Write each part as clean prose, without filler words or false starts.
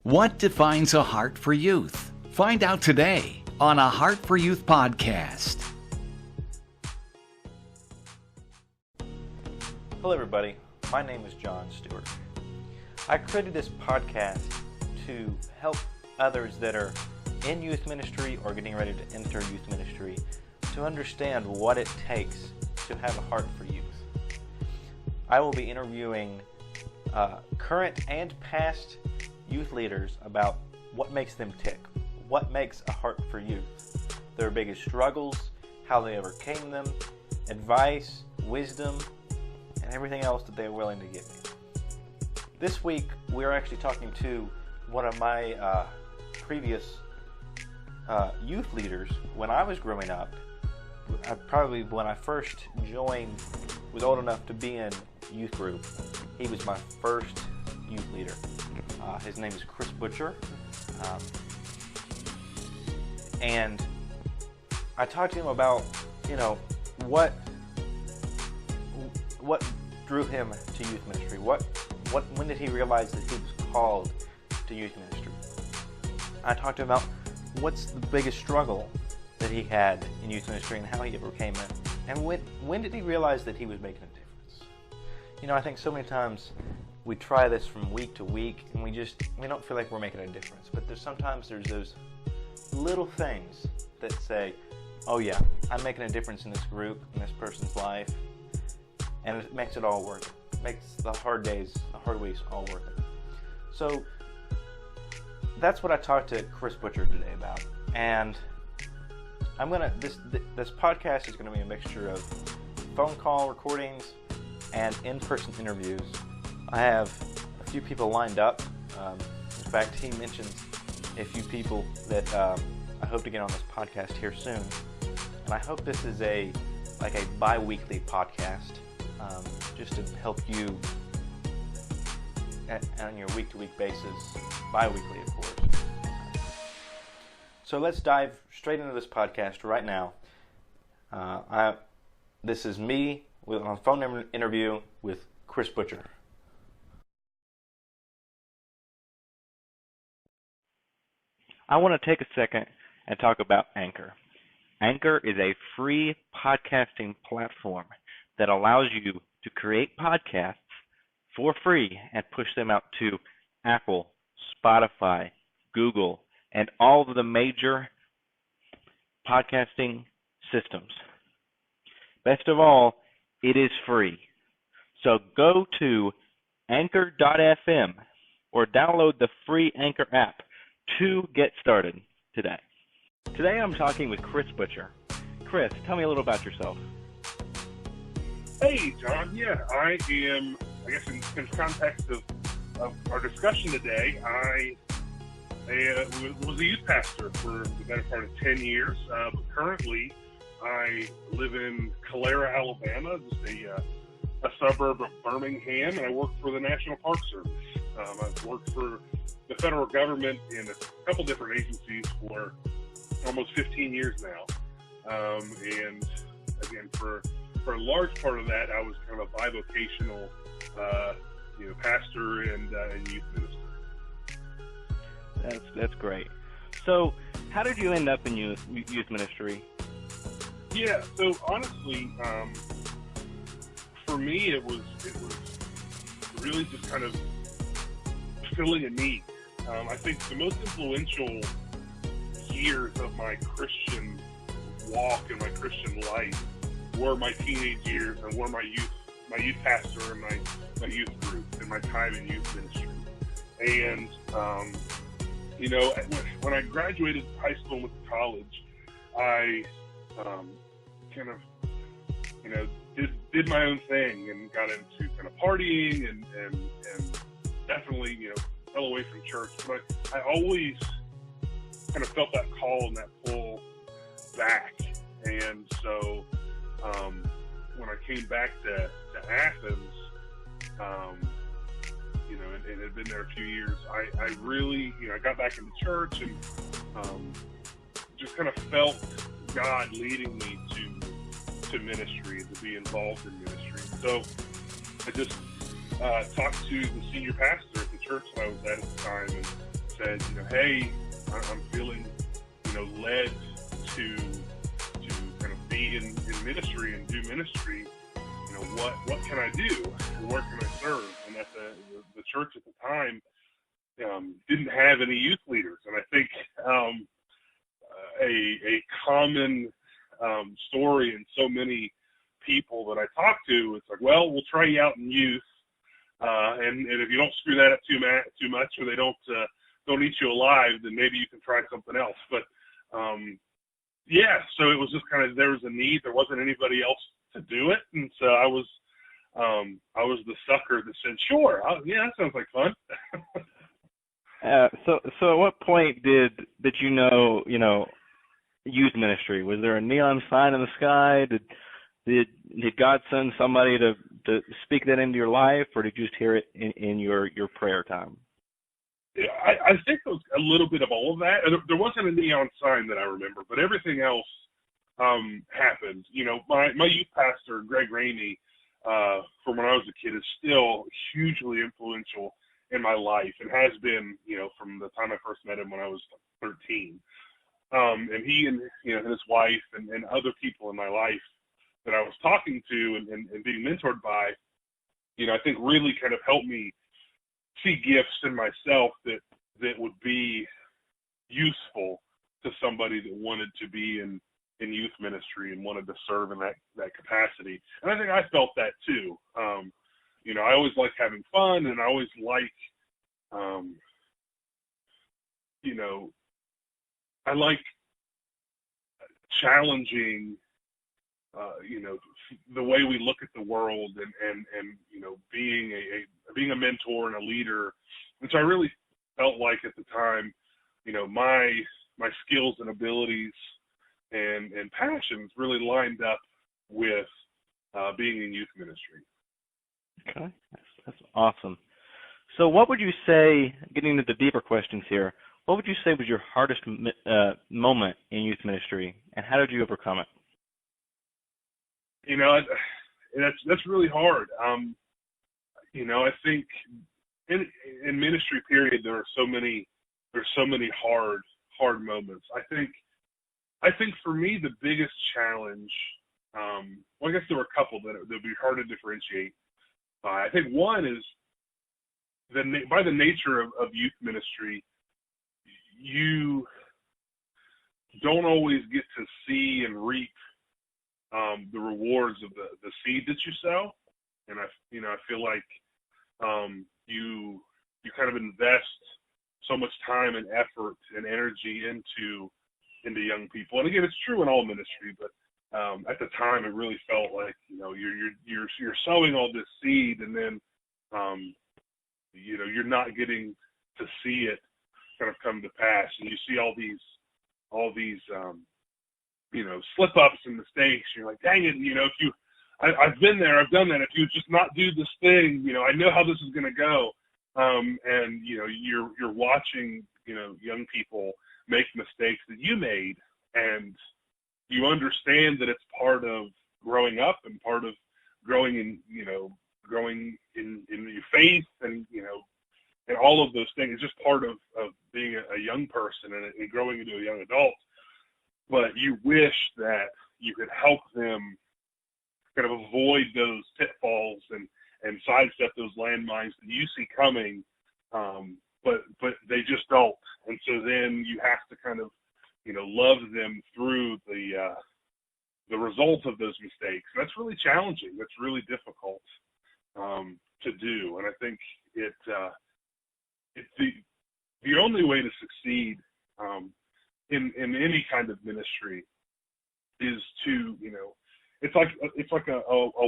What defines a heart for youth? Find out today on a Heart for Youth podcast. Hello everybody, my name is Stuart. I created this podcast to help others that are in youth ministry or getting ready to enter youth ministry to understand what it takes to have a heart for youth. I will be interviewing current and past youth leaders about what makes them tick, what makes a heart for youth, their biggest struggles, how they overcame them, advice, wisdom, and everything else that they're willing to give me. This week, we're actually talking to one of my previous youth leaders. When I was growing up, probably when I first was old enough to be in youth group, he was my first youth leader. His name is Kris and I talked to him about, what drew him to youth ministry. When did he realize that he was called to youth ministry? I talked to him about what's the biggest struggle that he had in youth ministry and how he overcame it, and when did he realize that he was making a difference. I think so many times we try this from week to week and we don't feel like we're making a difference, but sometimes there's those little things that say, oh yeah, I'm making a difference in this group, in this person's life, and it makes it all worth it. It makes the hard days, the hard weeks all worth it. So that's what I talked to Kris today about, and this podcast is gonna be a mixture of phone call recordings and in-person interviews. I have a few people lined up. In fact, he mentions a few people that I hope to get on this podcast here soon. And I hope this is a bi-weekly podcast, just to help you on your week-to-week basis, bi-weekly, of course. So let's dive straight into this podcast right now. This is me on a phone interview with Kris. I want to take a second and talk about Anchor. Anchor is a free podcasting platform that allows you to create podcasts for free and push them out to Apple, Spotify, Google, and all of the major podcasting systems. Best of all, it is free. So go to anchor.fm or download the free Anchor app to get started today. Today I'm talking with Kris. Kris, tell me a little about yourself. Hey, John. Yeah, I am, in context of our discussion today, I was a youth pastor for the better part of 10 years, but currently I live in Calera, Alabama, just a suburb of Birmingham, and I work for the National Park Service. I've worked for the federal government in a couple different agencies for almost 15 years now. And again, for a large part of that, I was kind of a bivocational, pastor and youth minister. That's great. So, how did you end up in youth ministry? Yeah. So honestly, for me, it was really just kind of filling a need. I think the most influential years of my Christian walk and my Christian life were my teenage years and were my youth pastor and my youth group and my time in youth ministry. And when I graduated high school and went to college, I did my own thing and got into kind of partying and definitely fell away from church. But I always kind of felt that call and that pull back. And so when I came back to Athens, and had been there a few years, I really, I got back into church and just kind of felt God leading me to ministry, to be involved in ministry. So I just talked to the senior pastor at the church that I was at the time and said, hey, I'm feeling, led to kind of be in ministry and do ministry. What can I do? And where can I serve? And at the church at the time didn't have any youth leaders, and I think a common story in so many people that I talk to, it's like, well, we'll try you out in youth, and if you don't screw that up too much, or they don't eat you alive, then maybe you can try something else. But so it was just kind of, there was a need. There wasn't anybody else to do it, and so I was the sucker that said, sure, that sounds like fun. So at what point did you know youth ministry? Was there a neon sign in the sky? Did God send somebody to speak that into your life, or did you just hear it in your prayer time? I think it was a little bit of all of that. There wasn't a neon sign that I remember, but everything else happened. My youth pastor, Greg Ramey, from when I was a kid, is still hugely influential in my life, and has been, from the time I first met him when I was 13. And he and his wife and other people in my life that I was talking to and being mentored by, I think really kind of helped me see gifts in myself that would be useful to somebody that wanted to be in youth ministry and wanted to serve in that capacity. And I think I felt that too. I always like having fun, and I always like, I like challenging, the way we look at the world, and being a mentor and a leader, which I really felt like at the time, my skills and abilities and passions really lined up with being in youth ministry. Okay, that's awesome. So what would you say, getting into the deeper questions here, what would you say was your hardest moment in youth ministry, and how did you overcome it? That's really hard. I think in ministry period, there's so many hard moments. I think for me, the biggest challenge, I guess there were a couple that would be hard to differentiate. I think one is by the nature of youth ministry, you don't always get to see and reap the rewards of the seed that you sow. And I feel like you kind of invest so much time and effort and energy into young people. And again, it's true in all ministry, but at the time it really felt like you're sowing all this seed, and then you're not getting to see it kind of come to pass, and you see all these slip ups and mistakes. You're like, dang it, I've been there, I've done that. If you just not do this thing, I know how this is going to go. And you're watching young people make mistakes that you made, and you understand that it's part of growing up and part of growing in your faith, and and all of those things. It's just part of being a young person and growing into a young adult. But you wish that you could help them kind of avoid those pitfalls and sidestep those landmines that you see coming, but they just don't. And so then you have to kind of love them through the result of those mistakes. That's really challenging. That's really difficult to do. And I think it's the only way to succeed in any kind of ministry is to it's like a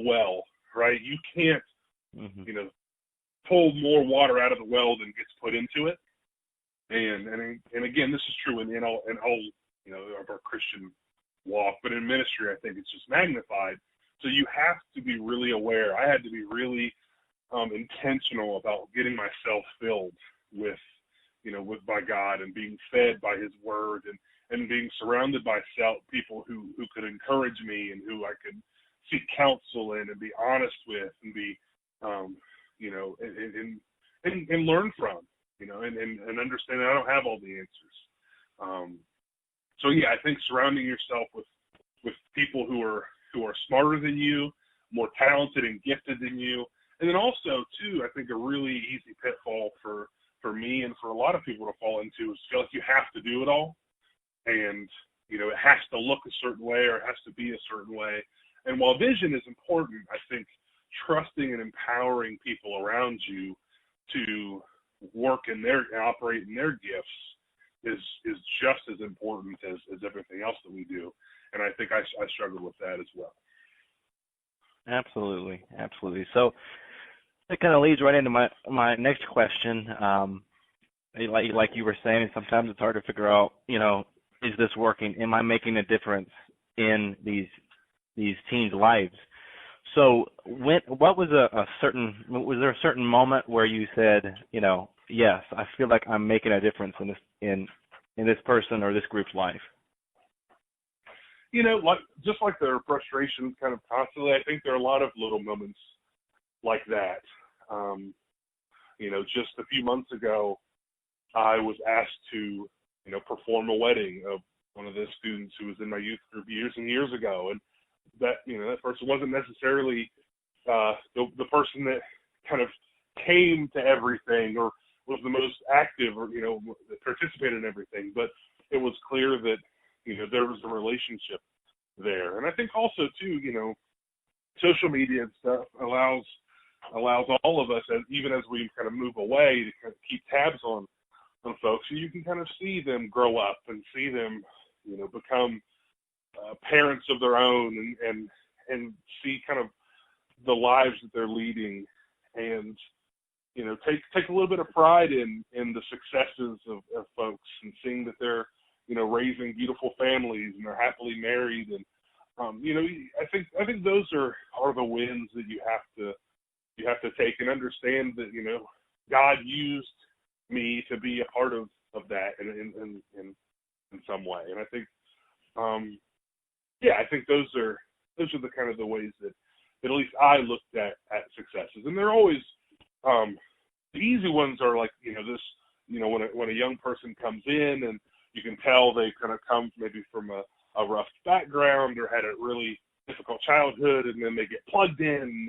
well, right? You can't pull more water out of the well than gets put into it. And again, this is true in all of our Christian walk, but in ministry, I think it's just magnified. So you have to be really aware. I had to be really intentional about getting myself filled with by God, and being fed by His Word, and being surrounded by people who could encourage me, and who I could seek counsel in, and be honest with, and be and learn from. and understanding I don't have all the answers. So yeah, I think surrounding yourself with people who are smarter than you, more talented and gifted than you, and then also too, I think a really easy pitfall for me and for a lot of people to fall into is feel like you have to do it all, and it has to look a certain way or it has to be a certain way. And while vision is important, I think trusting and empowering people around you to work in operate in their gifts is just as important as everything else that we do. And I think I struggle with that as well. Absolutely. So that kind of leads right into my next question. Like you were saying, sometimes it's hard to figure out, is this working? Am I making a difference in these teens' lives? So was there a certain moment where you said, yes, I feel like I'm making a difference in this person or this group's life? Just like there are frustrations kind of constantly, I think there are a lot of little moments like that. Just a few months ago, I was asked to, perform a wedding of one of the students who was in my youth group years and years ago. And that, that person wasn't necessarily the person that kind of came to everything or was the most active or, that participated in everything. But it was clear that, there was a relationship there. And I think also too, social media and stuff allows all of us, even as we kind of move away, to kind of keep tabs on folks, so you can kind of see them grow up and see them, become parents of their own and see kind of the lives that they're leading, and take a little bit of pride in the successes of folks and seeing that they're raising beautiful families and they're happily married, and I think those are the wins that you have to take and understand that God used me to be a part of that in some way. And I think I think those are the kind of the ways that at least I looked at successes. And they're always the easy ones are like this when a young person comes in and you can tell they kind of come maybe from a rough background or had a really difficult childhood, and then they get plugged in and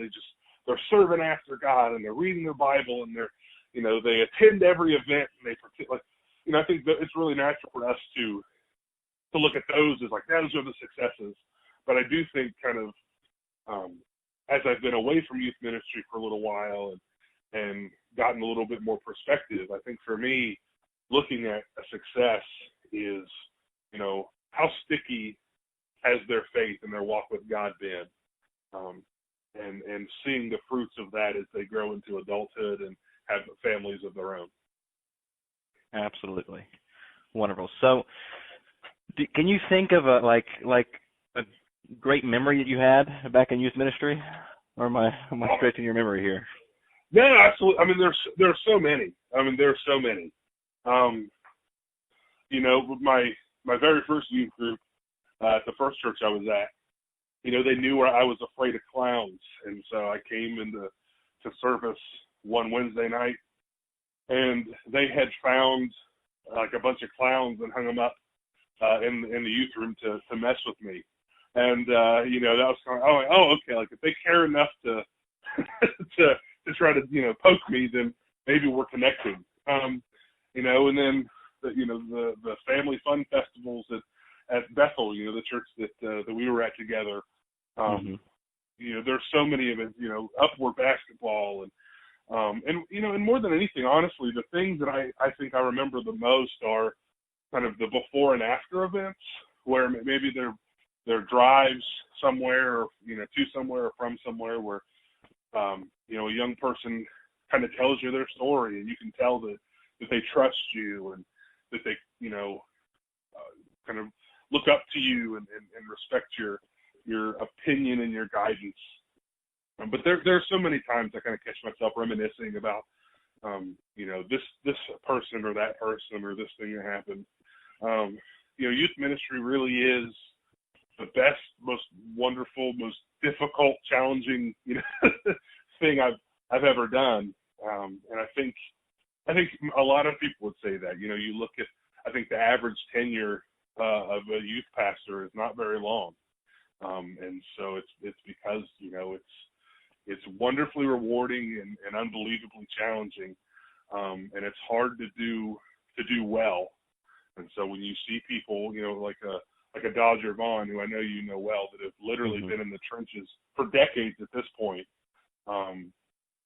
they're serving after God and they're reading their Bible and they're they attend every event and I think that it's really natural for us to look at those as like those are the successes. But I do think kind of as I've been away from youth ministry for a little while and gotten a little bit more perspective, I think for me, looking at a success is, how sticky has their faith and their walk with God been, and seeing the fruits of that as they grow into adulthood and have families of their own. Absolutely. Wonderful. So can you think of a great memory that you had back in youth ministry, or am I stretching your memory here? No, absolutely. I mean, there's so many. My very first youth group at the first church I was at, they knew I was afraid of clowns, and so I came into service one Wednesday night, and they had found like a bunch of clowns and hung them up in the youth room to mess with me. And that was kind of okay, like if they care enough to to try to poke me, then maybe we're connecting. And then the family fun festivals at Bethel, the church that we were at together. There's so many of it. Upward basketball and more than anything, honestly, the things that I think I remember the most are kind of the before and after events, where maybe they're drives somewhere, or to somewhere or from somewhere, where a young person kind of tells you their story, and you can tell that they trust you and that they kind of look up to you and respect your opinion and your guidance. But there are so many times I kind of catch myself reminiscing about this person or that person or this thing that happened. Youth ministry really is the best, most wonderful, most difficult, challenging thing I've ever done. And I think I think a lot of people would say that. You look at, I think the average tenure of a youth pastor is not very long, and so it's because it's wonderfully rewarding and unbelievably challenging, and it's hard to do well. And so when you see people, like a Dodger Vaughn, who I know you know well, that have literally been in the trenches for decades at this point,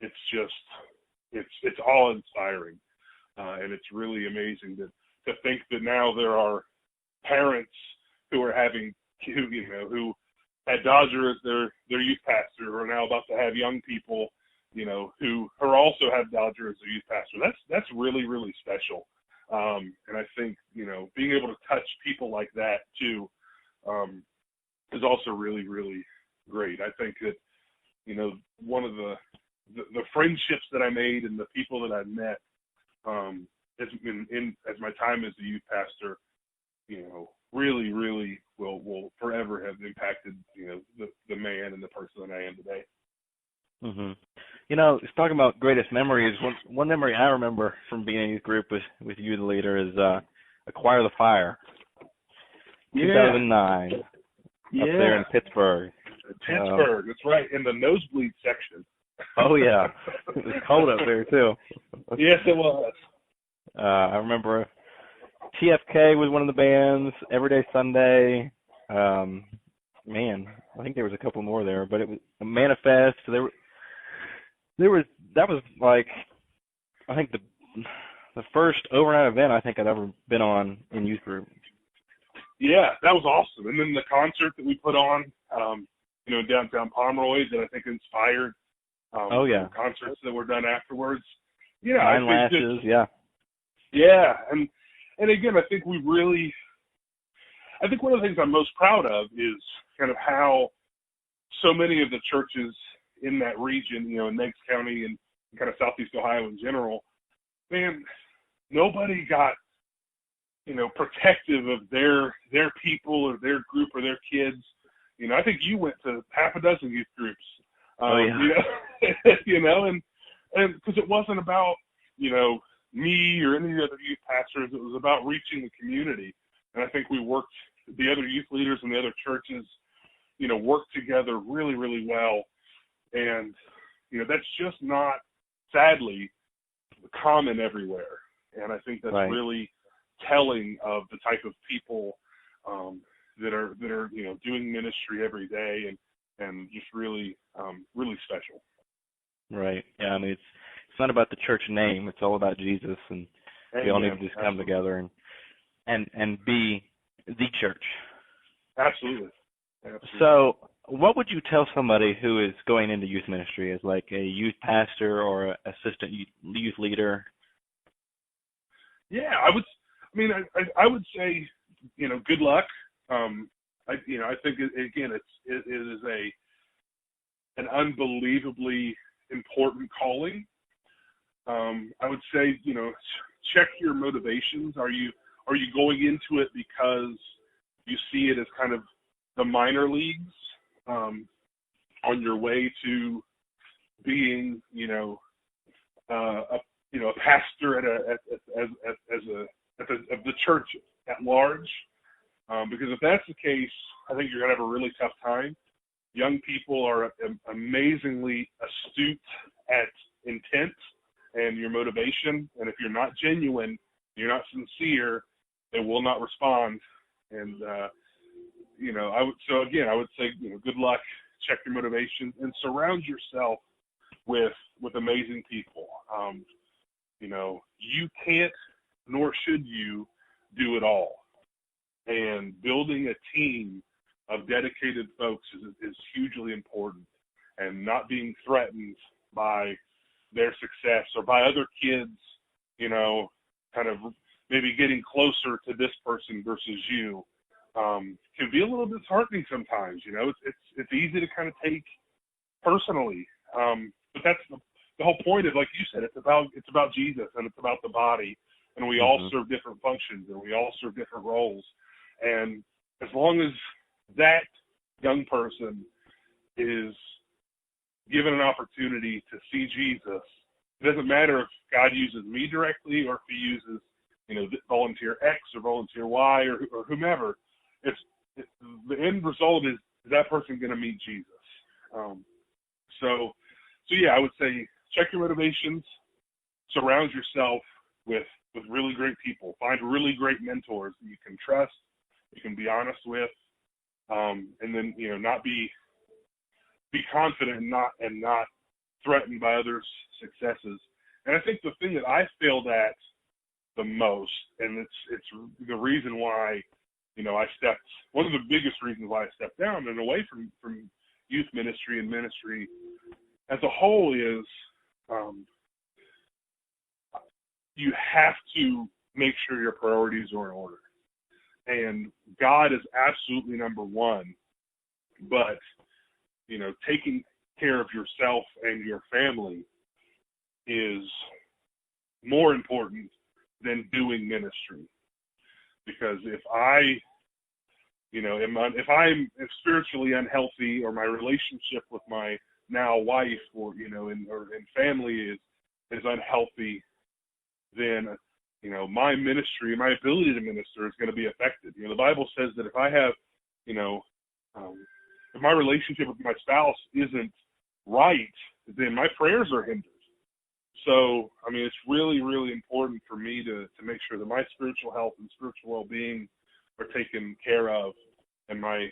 it's awe-inspiring, and it's really amazing to think that now there are parents who are who had Dodger as their youth pastor, are now about to have young people, who also have Dodger as their youth pastor. That's really, really special. And I think, being able to touch people like that too, is also really, really great. I think that, one of the friendships that I made and the people that I've met, as my time as a youth pastor, really, really will forever have impacted, the man and the person that I am today. Mm-hmm. It's talking about greatest memories. One memory I remember from being in a youth group with you, the leader, is Acquire the Fire. 2009. Up there in Pittsburgh. Pittsburgh, that's right, in the nosebleed section. Oh, yeah. It was cold up there, too. Yes, it was. I remember TFK was one of the bands, Everyday Sunday. Man, I think there was a couple more there, but it was a Manifest. That was like, I think the first overnight event I think I'd ever been on in youth group. Yeah, that was awesome. And then the concert that we put on, in downtown Pomeroy, that I think inspired concerts that were done afterwards. Yeah, Nine Lashes, yeah. Yeah, and again, I think one of the things I'm most proud of is kind of how so many of the churches in that region, in Meigs County and kind of Southeast Ohio in general, man, nobody got, protective of their people or their group or their kids. I think you went to half a dozen youth groups, and because it wasn't about, me or any of the other youth pastors, it was about reaching the community. And I think the other youth leaders and the other churches, worked together really, really well. And, that's just not, sadly, common everywhere. And I think that's really telling of the type of people that are doing ministry every day and just really, really special. Right. Yeah, I mean, it's not about the church name. It's all about Jesus, and we all need to just come together and be the church. Absolutely. So what would you tell somebody who is going into youth ministry as like a youth pastor or an assistant youth leader? Yeah, I would say, good luck. I think again, it is an unbelievably important calling. I would say, check your motivations. Are you going into it because you see it as kind of the minor leagues, on your way to being, a pastor at the church at large? Because if that's the case, I think you're going to have a really tough time. Young people are amazingly astute at intent and your motivation, and if you're not genuine, you're not sincere, they will not respond. And I would say, good luck, check your motivation, and surround yourself with amazing people. You can't, nor should you, do it all. And building a team of dedicated folks is hugely important, and not being threatened by their success or by other kids, kind of maybe getting closer to this person versus you, can be a little disheartening sometimes. It's easy to kind of take personally, but that's the whole point of, like you said, it's about Jesus, and it's about the body, and we all serve different functions, and we all serve different roles. And as long as that young person is given an opportunity to see Jesus It doesn't matter if God uses me directly or if he uses, volunteer X or volunteer Y or whomever. The end result is that person going to meet Jesus? So yeah, I would say check your motivations, surround yourself with really great people, find really great mentors that you can trust, you can be honest with, and then, not be confident and not threatened by others' successes. And I think the thing that I failed at the most, and it's the reason why, one of the biggest reasons why I stepped down and away from youth ministry and ministry as a whole is, you have to make sure your priorities are in order. And God is absolutely number one, but, taking care of yourself and your family is more important than doing ministry. Because if I'm spiritually unhealthy, or my relationship with my now wife or family is unhealthy, then my ministry, my ability to minister is going to be affected. The Bible says that if I have, if my relationship with my spouse isn't right, then my prayers are hindered. So, it's really, really important for me to make sure that my spiritual health and spiritual well-being are taken care of, and my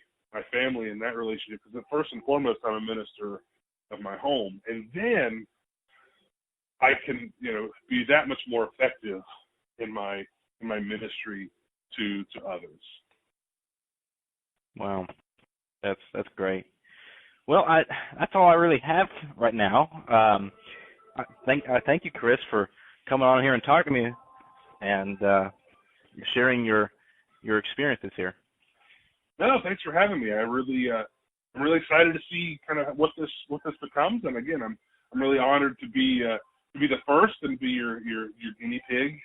family in that relationship, because first and foremost, I'm a minister of my home, and then I can, be that much more effective in my ministry to others. Wow, that's great. Well, that's all I really have right now. I thank you, Kris, for coming on here and talking to me and sharing your experiences here. No, thanks for having me. I'm really excited to see kind of what this becomes. And again, I'm really honored to be the first and be your guinea pig.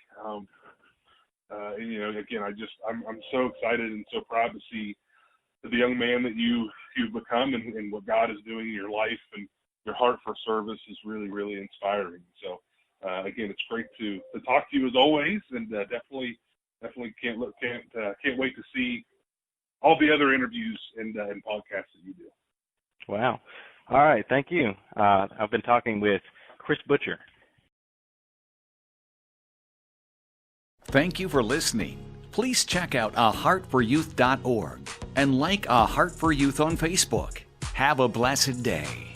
Again, I'm so excited and so proud to see the young man that you've become and what God is doing in your life, and your heart for service is really, really inspiring. So, again, it's great to talk to you as always, and definitely can't wait to see all the other interviews and podcasts that you do. Wow. All right. Thank you. I've been talking with Kris Butcher. Thank you for listening. Please check out aheartforyouth.org and like A Heart for Youth on Facebook. Have a blessed day.